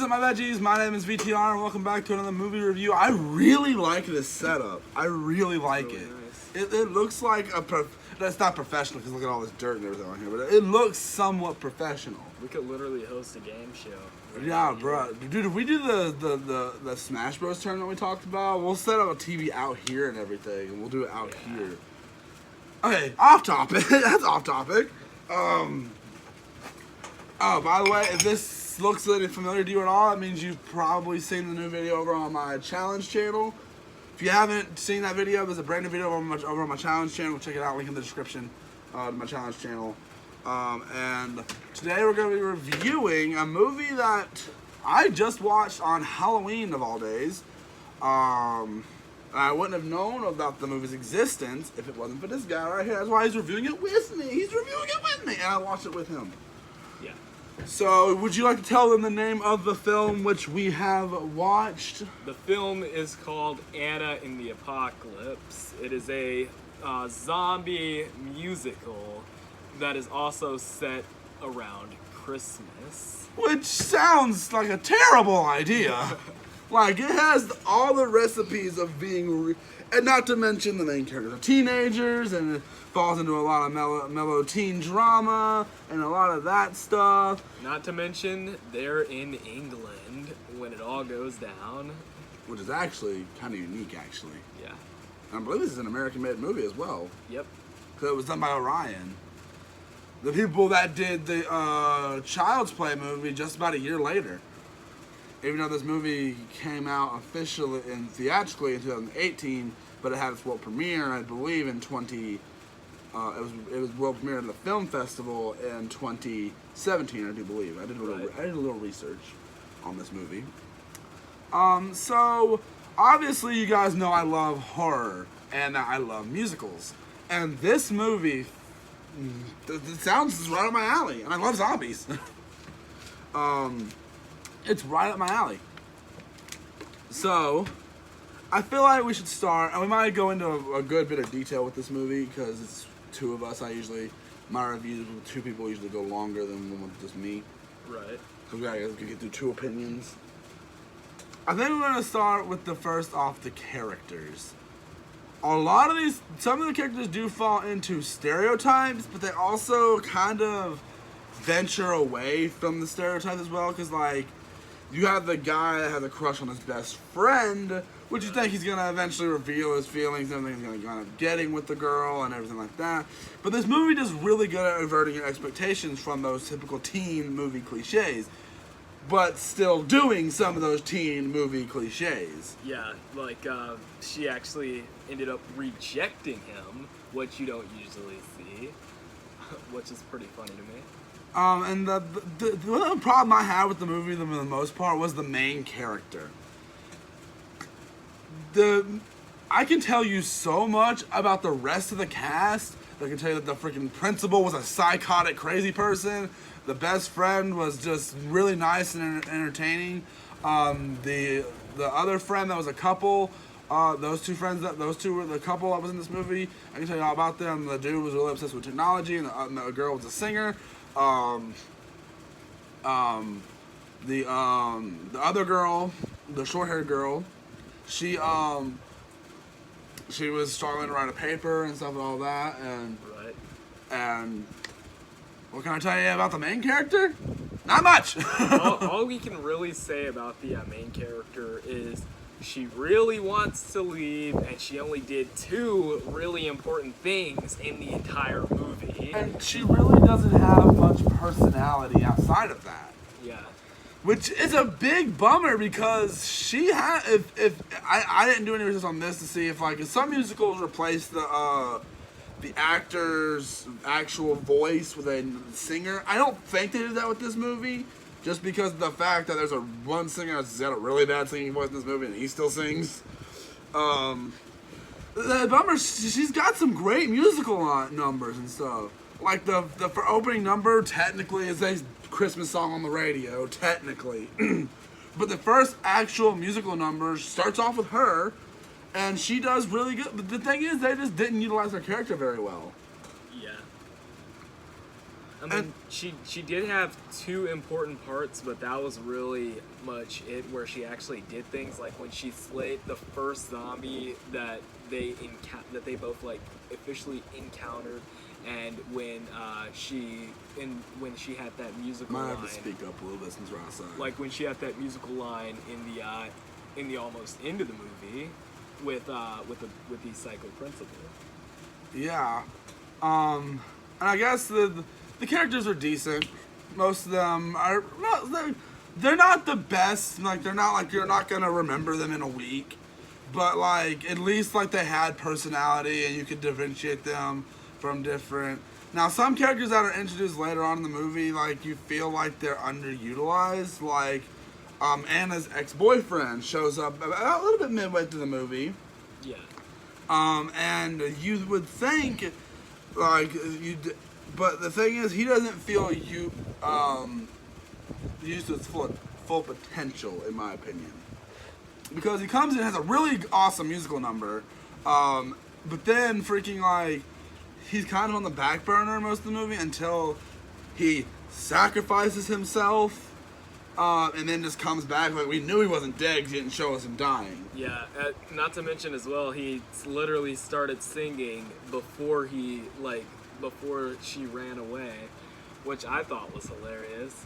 up, my veggies? My name is VTR, and welcome back to another movie review. I really like this setup. I really like it. Nice. It looks like it's not professional because look at all this dirt and everything on here, but it looks somewhat professional. We could literally host a game show. Yeah, bro. Dude, if we do the Smash Bros tournament we talked about, we'll set up a TV out here and everything, and we'll do it out here. Okay, off topic. That's off topic. Oh, by the way, if this looks really familiar to you at all, it means you've probably seen the new video over on my challenge channel. If you haven't seen that video, there's a brand new video over on my challenge channel. Check it out, link in the description to my challenge channel. And today we're going to be reviewing a movie that I just watched on Halloween of all days. I wouldn't have known about the movie's existence if it wasn't for this guy right here. That's why he's reviewing it with me. He's reviewing it with me, and I watched it with him. Yeah. So, would you like to tell them the name of the film which we have watched? The film is called Anna in the Apocalypse. It is a zombie musical that is also set around Christmas. Which sounds like a terrible idea. Like, it has all the recipes of being, and not to mention the main characters are teenagers, and it falls into a lot of mellow teen drama, and a lot of that stuff. Not to mention, they're in England when it all goes down. Which is actually kind of unique, actually. Yeah. And I believe this is an American-made movie as well. Yep. Because it was done by Orion. The people that did the Child's Play movie just about a year later. Even though this movie came out officially and theatrically in 2018, but it had its world premiere, I believe, in it was world premiere at the film festival in 2017, I do believe. I did a little research on this movie. So obviously you guys know I love horror and I love musicals, and this movie, it sounds right up my alley, and I love zombies. It's right up my alley. So, I feel like we should start, and we might go into a good bit of detail with this movie, because it's two of us. My reviews with two people usually go longer than one with just me. Right. So we gotta get through two opinions. I think we're gonna start with the characters. Some of the characters do fall into stereotypes, but they also kind of venture away from the stereotypes as well, because like, you have the guy that has a crush on his best friend, which you think he's going to eventually reveal his feelings, and everything he's going to end up getting with the girl and everything like that. But this movie does really good at averting your expectations from those typical teen movie cliches, but still doing some of those teen movie cliches. Yeah, like she actually ended up rejecting him, which you don't usually see, which is pretty funny to me. And the problem I had with the movie, for the most part, was the main character. I can tell you so much about the rest of the cast. I can tell you that the freaking principal was a psychotic, crazy person. The best friend was just really nice and entertaining. The other friend that was a couple. Those two were the couple that was in this movie. I can tell you all about them. The dude was really obsessed with technology, and the girl was a singer. The other girl, the short-haired girl, she was struggling to write a paper and stuff and all that, and and what can I tell you about the main character? Not much. all we can really say about the main character is she really wants to leave, and she only did two really important things in the entire movie. And she really doesn't have much personality outside of that. Yeah. Which is a big bummer, because she had. If I didn't do any research on this to see if some musicals replace the actor's actual voice with a singer. I don't think they did that with this movie. Just because of the fact that there's one singer that's got a really bad singing voice in this movie, and he still sings. The bummer, she's got some great musical numbers and stuff. Like the opening number, technically, is a Christmas song on the radio, technically. But the first actual musical number starts off with her, and she does really good. But the thing is, they just didn't utilize her character very well. Yeah. I mean, she did have two important parts, but that was really much it. Where she actually did things like when she slayed the first zombie that they both like officially encountered, and when she had that musical Might line. have to speak up a little bit since we're outside. Like when she had that musical line in the almost end of the movie with the psycho principal. Yeah. And I guess the characters are decent. Most of them are not. They're not the best. Like they're not like you're not gonna remember them in a week. But like at least like they had personality and you could differentiate them from different. Now some characters that are introduced later on in the movie, like you feel like they're underutilized. Like Anna's ex-boyfriend shows up a little bit midway through the movie. Yeah. And you would think, like, but the thing is, he doesn't feel used to its full potential, in my opinion. Because he comes in and has a really awesome musical number, but then freaking, like, he's kind of on the back burner most of the movie until he sacrifices himself. And then just comes back like we knew he wasn't dead because he didn't show us him dying. Yeah, not to mention as well, he literally started singing before she ran away, which I thought was hilarious.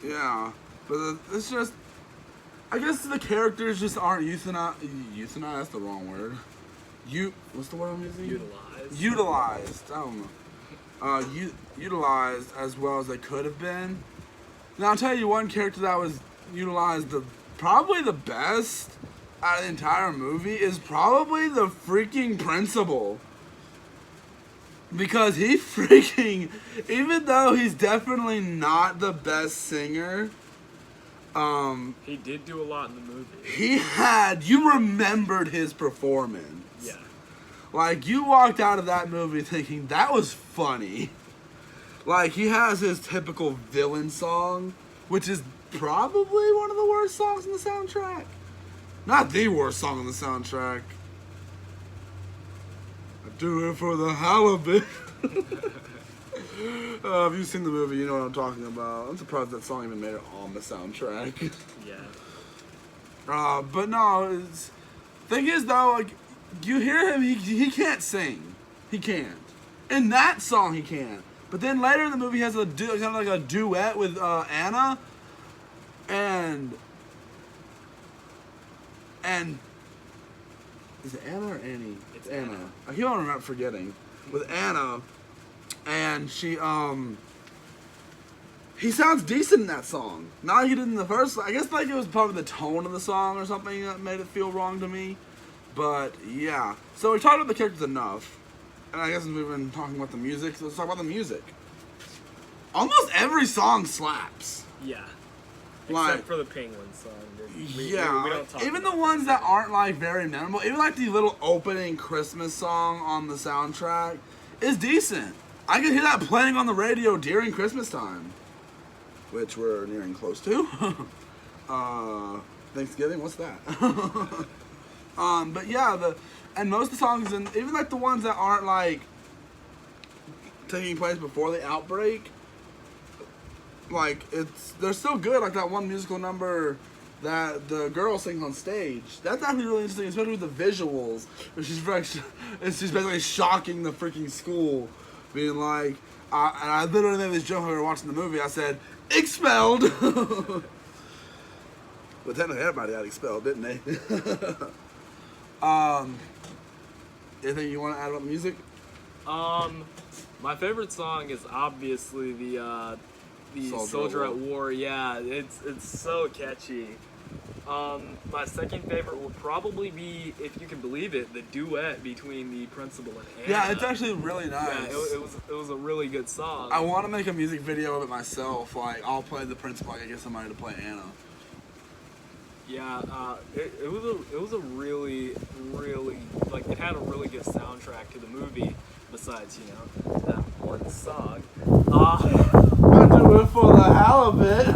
Yeah, but it's just, I guess the characters just aren't euthanized. That's the wrong word. What's the word I'm using? Utilized. I don't know. Utilized as well as they could have been. Now, I'll tell you one character that was utilized probably the best out of the entire movie is probably the freaking principal. Because he freaking, even though he's definitely not the best singer, he did do a lot in the movie. You remembered his performance. Yeah. Like, you walked out of that movie thinking, that was funny. Like, he has his typical villain song, which is probably one of the worst songs in the soundtrack. Not the worst song on the soundtrack. I do it for the halibut. If you've seen the movie, you know what I'm talking about. I'm surprised that song even made it on the soundtrack. Yeah. But no, thing is though, like, you hear him, he can't sing. He can't. In that song, he can't. But then later in the movie, he has kind of like a duet with Anna, and is it Anna or Annie? It's Anna. Anna. I keep on forgetting. With Anna, and she he sounds decent in that song. Not like he did in the first. I guess like it was probably the tone of the song or something that made it feel wrong to me. But yeah, so we talked about the characters enough. And I guess we've been talking about the music, so let's talk about the music. Almost every song slaps. Yeah. Like, except for the Penguin song. We don't talk even about the ones that aren't like very memorable, even like the little opening Christmas song on the soundtrack is decent. I can hear that playing on the radio during Christmas time, which we're nearing close to. Thanksgiving, what's that? But yeah, and most of the songs, and even like the ones that aren't like taking place before the outbreak, like they're still good. Like that one musical number that the girl sings on stage. That's actually really interesting, especially with the visuals. She's basically shocking the freaking school, being like, and I literally made this joke when we were watching the movie. I said, "Expelled." But technically, everybody got expelled, didn't they? Anything you want to add about the music? My favorite song is obviously the Soldier at War. Yeah, it's so catchy. My second favorite will probably be, if you can believe it, the duet between the principal and Anna. Yeah, it's actually really nice. Yeah, it was a really good song. I want to make a music video of it myself. Like, I'll play the principal. I can get somebody to play Anna. Yeah, it was a really, really, like, it had a really good soundtrack to the movie, besides, you know, that one song. I do it for the halibut.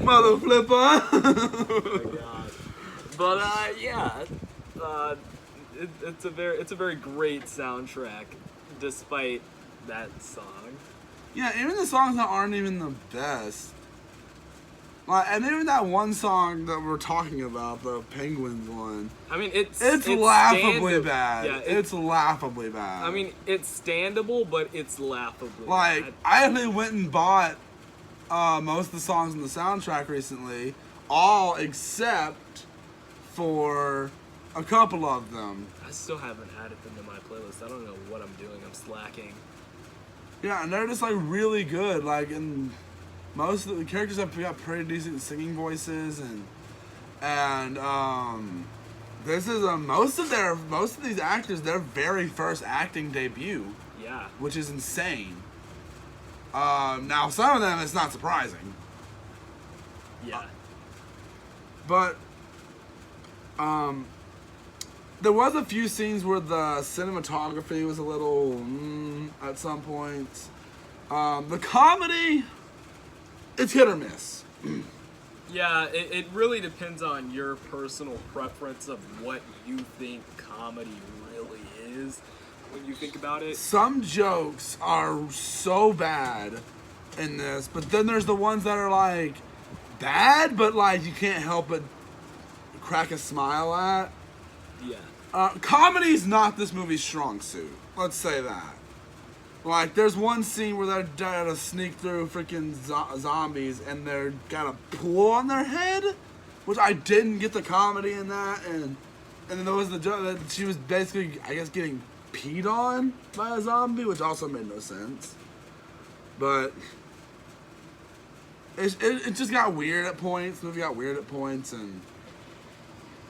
Mother flipper. Oh my god. But, yeah, it's a very great soundtrack, despite that song. Yeah, even the songs that aren't even the best. Like, and even that one song that we're talking about, the Penguins one. I mean, it's laughably bad. Yeah, it's laughably bad. I mean, it's standable, but it's laughably like, bad. I actually went and bought most of the songs in the soundtrack recently, all except for a couple of them. I still haven't added them to my playlist. I don't know what I'm doing. I'm slacking. Yeah, and they're just like really good. Like, and most of the characters have got pretty decent singing voices, and this is most of these actors, their very first acting debut. Yeah. Which is insane. Now some of them it's not surprising. Yeah. But there was a few scenes where the cinematography was a little at some points. The comedy, it's hit or miss. Yeah, it really depends on your personal preference of what you think comedy really is when you think about it. Some jokes are so bad in this, but then there's the ones that are like bad, but like you can't help but crack a smile at. Yeah. Comedy's not this movie's strong suit. Let's say that. Like, there's one scene where they're trying to sneak through freaking zombies and they're got a pool on their head, which I didn't get the comedy in that, and then there was the joke that she was basically, I guess, getting peed on by a zombie, which also made no sense. But it just got weird at points. The movie got weird at points, and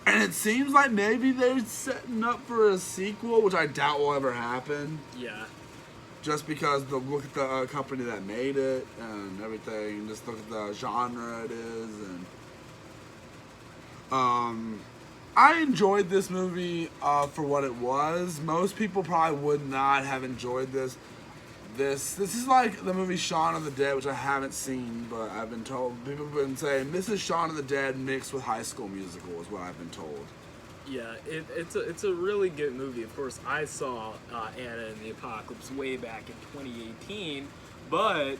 it seems like maybe they're setting up for a sequel, which I doubt will ever happen. Yeah. Just because look at the company that made it and everything, just look at the genre it is, and I enjoyed this movie for what it was. Most people probably would not have enjoyed this. This is like the movie Shaun of the Dead, which I haven't seen, but I've been told, people have been saying this is Shaun of the Dead mixed with High School Musical is what I've been told. Yeah, it's a really good movie. Of course, I saw Anna and the Apocalypse way back in 2018, but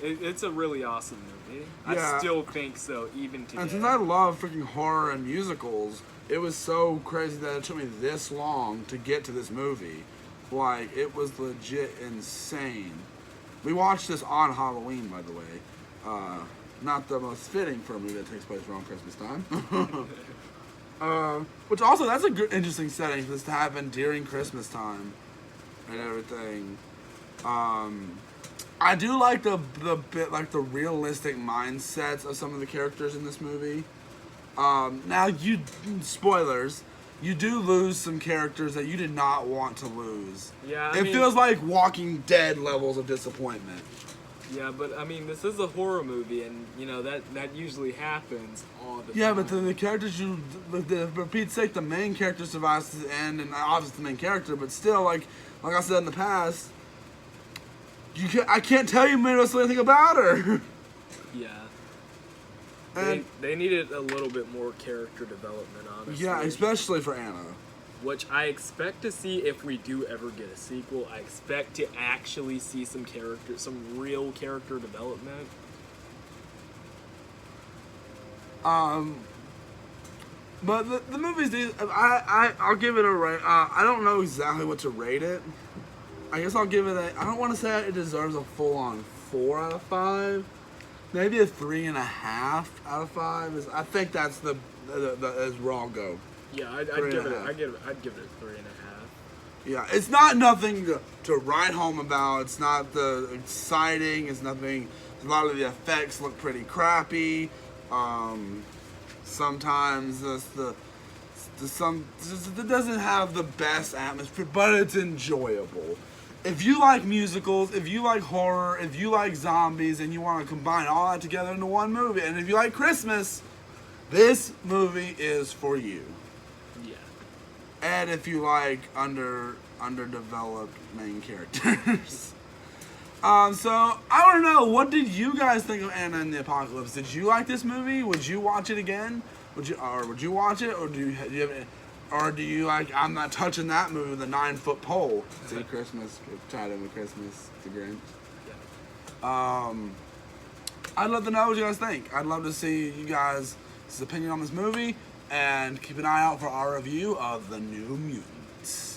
it's a really awesome movie. Yeah. I still think so, even today. And since I love freaking horror and musicals, it was so crazy that it took me this long to get to this movie. Like, it was legit insane. We watched this on Halloween, by the way. Not the most fitting for a movie that takes place around Christmas time. Which also, that's a good, interesting setting for this to happen during Christmas time and everything. I do like the bit, the realistic mindsets of some of the characters in this movie. Now, spoilers, you do lose some characters that you did not want to lose. Yeah, it feels like Walking Dead levels of disappointment. Yeah, but I mean, this is a horror movie, and you know that usually happens all the time. Yeah, but the characters for Pete's sake, the main character survives to the end, and obviously the main character, but still, like I said in the past, I can't tell you mostly anything about her. Yeah. And they needed a little bit more character development, honestly. Yeah, especially for Anna. Which I expect to see if we do ever get a sequel. I expect to actually see some real character development. But the movie's, I'll give it a rate. I don't know exactly what to rate it. I guess I'll give it I don't want to say it deserves a full-on 4 out of 5. Maybe a 3.5 out of 5. I think that's the as raw I'll go. Yeah, I'd give it a 3.5. Yeah, it's not nothing to write home about. It's not the exciting. It's nothing. A lot of the effects look pretty crappy. Sometimes it doesn't have the best atmosphere, but it's enjoyable. If you like musicals, if you like horror, if you like zombies, and you want to combine all that together into one movie, and if you like Christmas, this movie is for you. Yeah. And if you like underdeveloped main characters. So I want to know, what did you guys think of Anna and the Apocalypse? Did you like this movie? Would you watch it again? Would you watch it, or do you have Or do you like, I'm not touching that movie with a 9-foot pole? See, Christmas, tied in with Christmas, the Grinch. Yeah. I'd love to know what you guys think. I'd love to see you guys' opinion on this movie, and keep an eye out for our review of The New Mutants.